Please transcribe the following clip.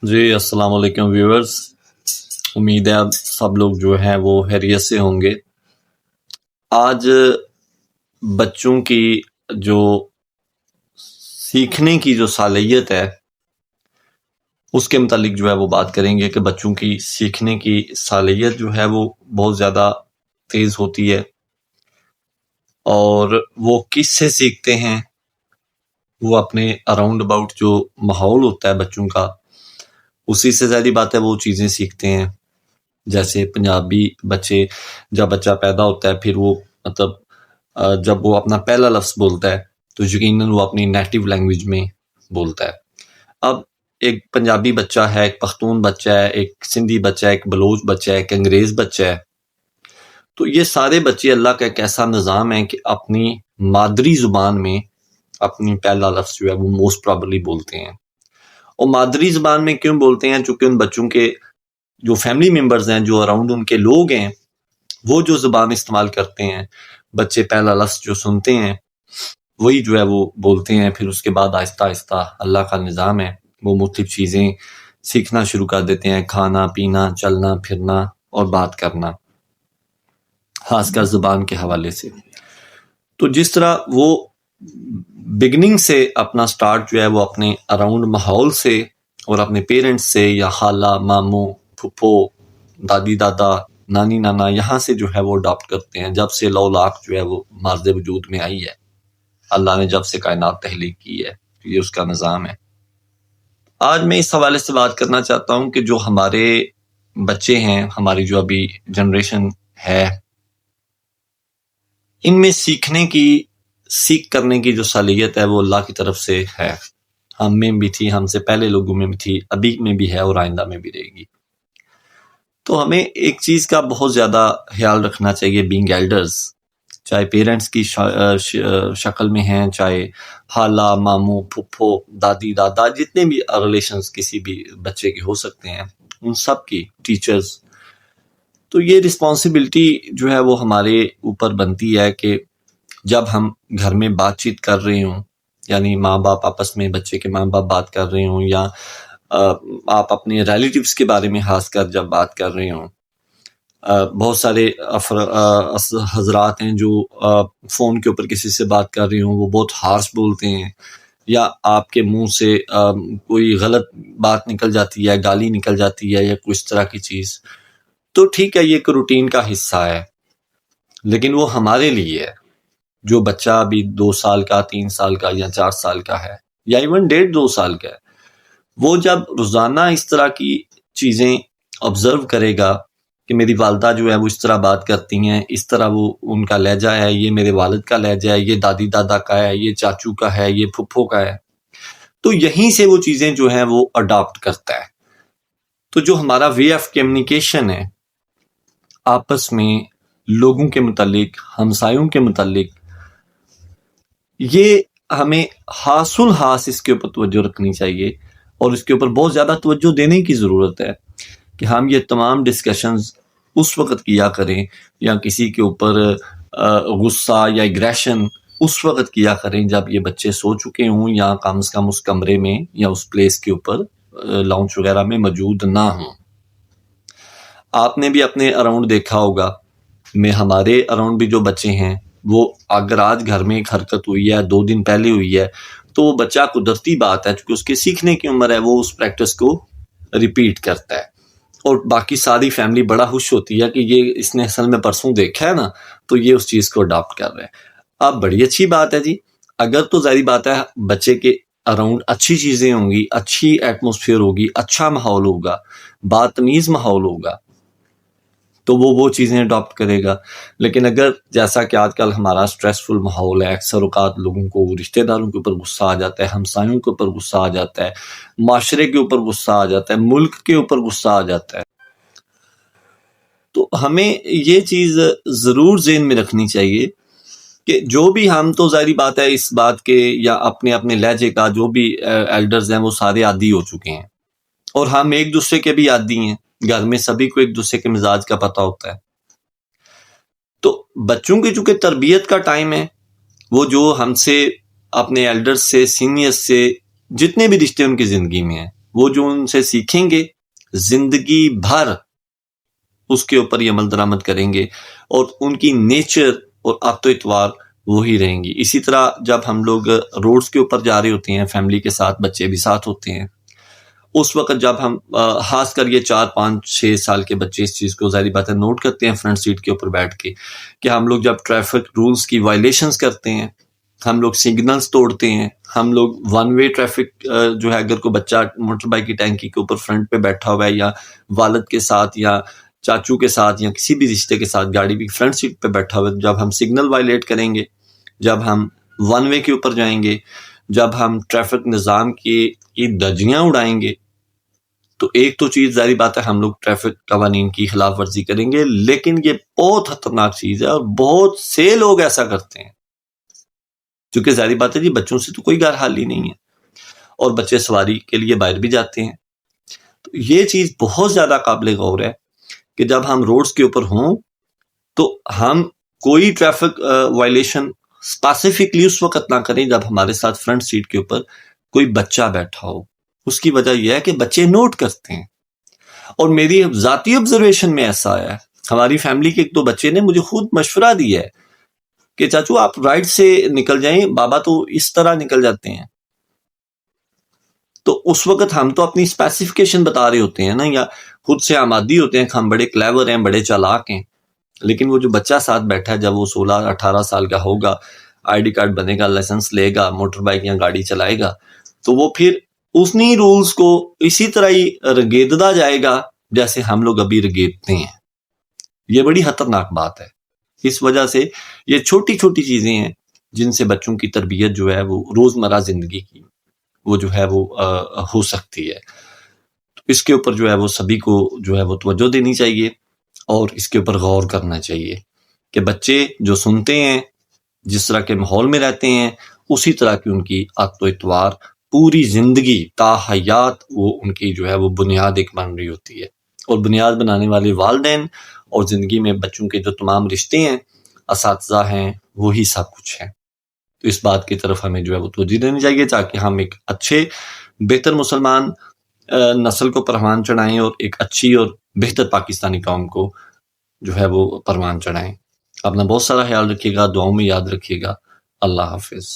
جی السلام علیکم ویورز، امید ہے آپ سب لوگ جو ہیں وہ خیریت سے ہوں گے۔ آج بچوں کی جو سیکھنے کی جو صلاحیت ہے اس کے متعلق جو ہے وہ بات کریں گے کہ بچوں کی سیکھنے کی صلاحیت جو ہے وہ بہت زیادہ تیز ہوتی ہے، اور وہ کس سے سیکھتے ہیں؟ وہ اپنے اراؤنڈ اباؤٹ جو ماحول ہوتا ہے بچوں کا، اسی سے ظاہری بات ہے وہ چیزیں سیکھتے ہیں۔ جیسے پنجابی بچے، جب بچہ پیدا ہوتا ہے پھر وہ مطلب جب وہ اپنا پہلا لفظ بولتا ہے تو یقیناً وہ اپنی نیٹیو لینگویج میں بولتا ہے۔ اب ایک پنجابی بچہ ہے، ایک پختون بچہ ہے، ایک سندھی بچہ ہے، ایک بلوچ بچہ ہے، ایک انگریز بچہ ہے، تو یہ سارے بچے اللہ کا ایک ایسا نظام ہے کہ اپنی مادری زبان میں اپنی پہلا لفظ جو ہے وہ موسٹ پرابلی بولتے ہیں۔ اور مادری زبان میں کیوں بولتے ہیں؟ چونکہ ان بچوں کے جو فیملی ممبرز ہیں، جو اراؤنڈ ان کے لوگ ہیں، وہ جو زبان استعمال کرتے ہیں، بچے پہلا لفظ جو سنتے ہیں وہی جو ہے وہ بولتے ہیں۔ پھر اس کے بعد آہستہ آہستہ اللہ کا نظام ہے، وہ مختلف چیزیں سیکھنا شروع کر دیتے ہیں، کھانا پینا، چلنا پھرنا اور بات کرنا، خاص کر زبان کے حوالے سے۔ تو جس طرح وہ بگننگ سے اپنا سٹارٹ جو ہے وہ اپنے اراؤنڈ ماحول سے اور اپنے پیرنٹس سے، یا خالہ، ماموں، پھپھو، دادی دادا، نانی نانا، یہاں سے جو ہے وہ اڈاپٹ کرتے ہیں، جب سے لو لاکھ جو ہے وہ مارد وجود میں آئی ہے، اللہ نے جب سے کائنات تخلیق کی ہے، یہ اس کا نظام ہے۔ آج میں اس حوالے سے بات کرنا چاہتا ہوں کہ جو ہمارے بچے ہیں، ہماری جو ابھی جنریشن ہے، ان میں سیکھ کرنے کی جو صلاحیت ہے وہ اللہ کی طرف سے ہے۔ ہم میں بھی تھی، ہم سے پہلے لوگوں میں بھی تھی، ابھی میں بھی ہے اور آئندہ میں بھی رہے گی۔ تو ہمیں ایک چیز کا بہت زیادہ خیال رکھنا چاہیے، بینگ ایلڈرز، چاہے پیرنٹس کی شکل میں ہیں، چاہے خالہ، ماموں، پھپھو، دادی دادا، جتنے بھی ریلیشنز کسی بھی بچے کے ہو سکتے ہیں، ان سب کی، ٹیچرز، تو یہ رسپانسبلٹی جو ہے وہ ہمارے اوپر بنتی ہے کہ جب ہم گھر میں بات چیت کر رہے ہوں، یعنی ماں باپ آپس میں، بچے کے ماں باپ بات کر رہے ہوں، یا آپ اپنے ریلیٹیوز کے بارے میں خاص کر جب بات کر رہے ہوں، بہت سارے حضرات ہیں جو فون کے اوپر کسی سے بات کر رہے ہوں، وہ بہت ہارش بولتے ہیں، یا آپ کے منہ سے کوئی غلط بات نکل جاتی ہے، گالی نکل جاتی ہے، یا کچھ طرح کی چیز، تو ٹھیک ہے، یہ ایک روٹین کا حصہ ہے، لیکن وہ ہمارے لیے ہے جو بچہ ابھی 2 سال کا، 3 سال کا، یا 4 سال کا ہے، یا ایون 1.5-2 سال کا ہے۔ وہ جب روزانہ اس طرح کی چیزیں آبزرو کرے گا کہ میری والدہ جو ہے وہ اس طرح بات کرتی ہیں، اس طرح وہ ان کا لہجہ ہے، یہ میرے والد کا لہجہ ہے، یہ دادی دادا کا ہے، یہ چاچو کا ہے، یہ پھپھو کا ہے، تو یہیں سے وہ چیزیں جو ہیں وہ اڈاپٹ کرتا ہے۔ تو جو ہمارا وے آف کمیونیکیشن ہے آپس میں، لوگوں کے متعلق، ہمسایوں کے متعلق، یہ ہمیں حاصل اس کے اوپر توجہ رکھنی چاہیے، اور اس کے اوپر بہت زیادہ توجہ دینے کی ضرورت ہے کہ ہم یہ تمام ڈسکشنز اس وقت کیا کریں، یا کسی کے اوپر غصہ یا ایگریشن اس وقت کیا کریں جب یہ بچے سو چکے ہوں، یا کم از کم اس کمرے میں یا اس پلیس کے اوپر لاؤنج وغیرہ میں موجود نہ ہوں۔ آپ نے بھی اپنے اراؤنڈ دیکھا ہوگا، ہمارے اراؤنڈ بھی جو بچے ہیں، وہ اگر آج گھر میں ایک حرکت ہوئی ہے، 2 دن پہلے ہوئی ہے، تو وہ بچہ قدرتی بات ہے، چونکہ اس کے سیکھنے کی عمر ہے، وہ اس پریکٹس کو ریپیٹ کرتا ہے، اور باقی ساری فیملی بڑا خوش ہوتی ہے کہ یہ اس نے اصل میں پرسوں دیکھا ہے نا، تو یہ اس چیز کو اڈاپٹ کر رہے ہیں۔ اب بڑی اچھی بات ہے جی، اگر تو ظاہری بات ہے بچے کے اراؤنڈ اچھی چیزیں ہوں گی، اچھی ایٹموسفیئر ہوگی، اچھا ماحول ہوگا، بات تمیز ماحول ہوگا، تو وہ چیزیں اڈاپٹ کرے گا۔ لیکن اگر جیسا کہ آج کل ہمارا سٹریسفل ماحول ہے، اکثر اوقات لوگوں کو رشتہ داروں کے اوپر غصہ آ جاتا ہے، ہمسایوں کے اوپر غصہ آ جاتا ہے، معاشرے کے اوپر غصہ آ جاتا ہے، ملک کے اوپر غصہ آ جاتا ہے، تو ہمیں یہ چیز ضرور ذہن میں رکھنی چاہیے کہ جو بھی ہم، تو ظاہری بات ہے اس بات کے، یا اپنے اپنے لہجے کا، جو بھی ایلڈرز ہیں وہ سارے عادی ہو چکے ہیں، اور ہم ایک دوسرے کے بھی عادی ہیں، گھر میں سبھی کو ایک دوسرے کے مزاج کا پتہ ہوتا ہے۔ تو بچوں کی چونکہ تربیت کا ٹائم ہے، وہ جو ہم سے، اپنے ایلڈر سے، سینئر سے، جتنے بھی رشتے ان کی زندگی میں ہیں، وہ جو ان سے سیکھیں گے زندگی بھر اس کے اوپر یہ عمل درآمد کریں گے، اور ان کی نیچر اور عادت و اتوار وہی رہیں گی. اسی طرح جب ہم لوگ روڈز کے اوپر جا رہے ہوتے ہیں فیملی کے ساتھ، بچے بھی ساتھ ہوتے ہیں، اس وقت جب ہم خاص کر یہ 4 5 6 سال کے بچے اس چیز کو ظاہری بات ہے نوٹ کرتے ہیں فرنٹ سیٹ کے اوپر بیٹھ کے، کہ ہم لوگ جب ٹریفک رولز کی وائلیشنز کرتے ہیں، ہم لوگ سگنلز توڑتے ہیں، ہم لوگ ون وے ٹریفک جو ہے، اگر کوئی بچہ موٹر بائک کی ٹینکی کے اوپر فرنٹ پہ بیٹھا ہوا ہے، یا والد کے ساتھ یا چاچو کے ساتھ یا کسی بھی رشتے کے ساتھ گاڑی کی فرنٹ سیٹ پہ بیٹھا ہوا ہے، جب ہم سگنل وائلیٹ کریں گے، جب ہم ون وے کے اوپر جائیں گے، جب ہم ٹریفک نظام کی دھجیاں اڑائیں گے، تو ایک تو چیز ظاہری بات ہے ہم لوگ ٹریفک قوانین کی خلاف ورزی کریں گے، لیکن یہ بہت خطرناک چیز ہے اور بہت سے لوگ ایسا کرتے ہیں، کیونکہ ظاہری بات ہے جی بچوں سے تو کوئی غیر حال ہی نہیں ہے، اور بچے سواری کے لیے باہر بھی جاتے ہیں. تو یہ چیز بہت زیادہ قابل غور ہے کہ جب ہم روڈز کے اوپر ہوں تو ہم کوئی ٹریفک وائلیشن اسپیسیفکلی اس وقت نہ کریں جب ہمارے ساتھ فرنٹ سیٹ کے اوپر کوئی بچہ بیٹھا ہو. اس کی وجہ یہ ہے کہ بچے نوٹ کرتے ہیں، اور میری ذاتی آبزرویشن میں ایسا آیا ہے، ہماری فیملی کے ایک دو بچے نے مجھے خود مشورہ دیا ہے کہ چاچو آپ رائٹ سے نکل جائیں، بابا تو اس طرح نکل جاتے ہیں. تو اس وقت ہم تو اپنی اسپیسیفکیشن بتا رہے ہوتے ہیں نا، یا خود سے آمادی ہوتے ہیں کہ ہم بڑے کلیور ہیں، بڑے چالاک ہیں، لیکن وہ جو بچہ ساتھ بیٹھا ہے جب وہ 16 18 سال کا ہوگا، آئی ڈی کارڈ بنے گا، لائسنس لے گا، موٹر بائک یا گاڑی چلائے گا، تو وہ پھر اسنی رولز کو اسی طرح ہی رگیدتا جائے گا جیسے ہم لوگ ابھی رگیدتے ہیں. یہ بڑی خطرناک بات ہے. اس وجہ سے یہ چھوٹی چھوٹی چیزیں ہیں جن سے بچوں کی تربیت جو ہے وہ روزمرہ زندگی کی وہ جو ہے وہ ہو سکتی ہے. اس کے اوپر جو ہے وہ سبھی کو جو ہے وہ توجہ دینی چاہیے، اور اس کے اوپر غور کرنا چاہیے کہ بچے جو سنتے ہیں، جس طرح کے ماحول میں رہتے ہیں، اسی طرح کی ان کی عادت و اتوار پوری زندگی تا حیات وہ ان کی جو ہے وہ بنیاد ایک بن رہی ہوتی ہے. اور بنیاد بنانے والے والدین اور زندگی میں بچوں کے جو تمام رشتے ہیں، اساتذہ ہیں، وہی سب کچھ ہیں. تو اس بات کی طرف ہمیں جو ہے وہ توجہ دینی چاہیے تاکہ ہم ایک اچھے بہتر مسلمان نسل کو پروان چڑھائیں، اور ایک اچھی اور بہتر پاکستانی قوم کو جو ہے وہ پروان چڑھائیں. اپنا بہت سارا خیال رکھیے گا، دعاؤں میں یاد رکھیے گا. اللہ حافظ.